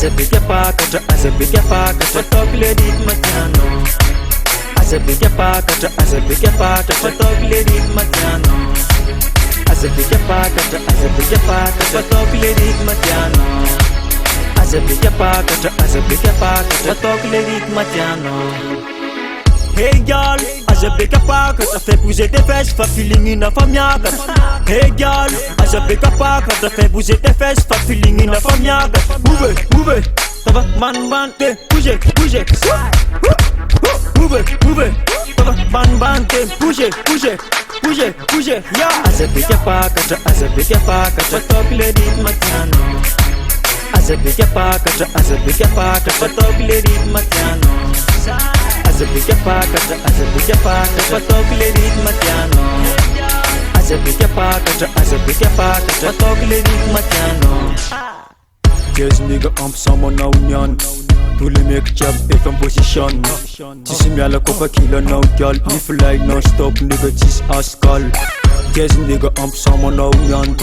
Azabika pakata, azabika pakata, fatokle rit matiano. Azabika pakata, azabika pakata, fatokle rit matiano. Azabika pakata, azabika pakata, fatokle rit matiano. Azabika pakata, azabika pakata, fatokle rit matiano. Hey girl, azabika pakata, fais bouger tes fesses, fa feeling in a famiaga. Hey girl, azabika pakata, fais bouger tes fesses, fa feeling in a famiaga. Move it, move it, ça va man, bouger, bouger. Move it, move it, ça va man, bouger, bouger, bouger, bouger. Yeah. Azabika pakata, fatokle rit matiano. Azabika pakata, fatokle rit matiano. Azabika pakata, fatokle rit matiano. Azabika pakata, fatokle rit matiano. Yes nigga, I'm someone now nyan. Tous les mecs jab et en position. Tu sais bien la copa killer now girl. If you like non stop nigga, this ascal. Yes nigga, I'm someone now nyan.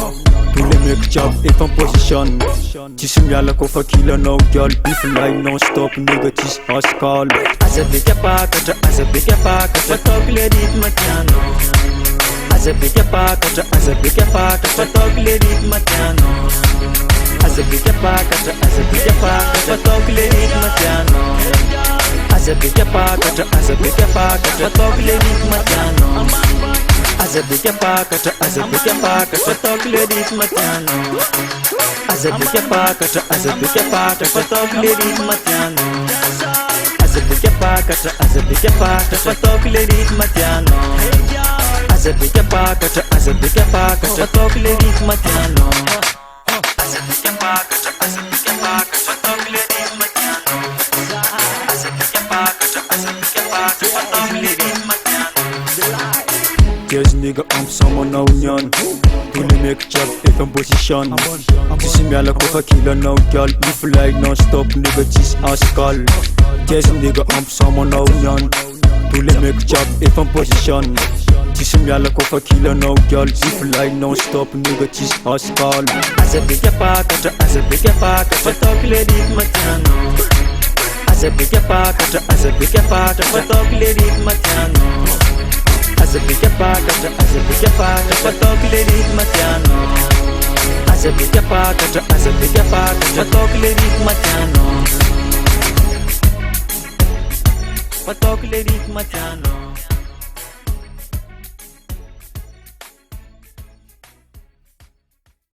Tous les mecs jab et en position. Tu sais bien la copa killer now girl. If you like non stop nigga, this ascal. Azabika pakata, fatokle rit matiano. Azabika pakata, fatokle rit matiano. Azabika pakata, fatokle rit matiano. Azabika pakata, fatokle rit matiano. Azabika pakata, fatokle rit matiano. Azabika pakata, fatokle rit matiano. Azabika pakata, fatokle rit matiano. Azabika pakata, fatokle rit matiano. Azabika pakata, fatokle rit matiano. Azabika pakata, fatokle rit matiano. Yes nigga, I'm someone now nyan. Tous les mecs jab et en position. Tu sais bien la copa killer now girl. If you like non stop nigga, this ascal. Yes nigga, I'm someone now nyan. Tous les mecs jab et en position. Tu sais bien la copa killer now girl. If you like non stop nigga, this ascal. Azabika pakata, fatokle rit matiano. Azabika pakata, fatokle rit matiano. Azabika pakata, fatokle rit matiano. Azabika pakata, fatokle rit matiano. Fatokle rit matiano.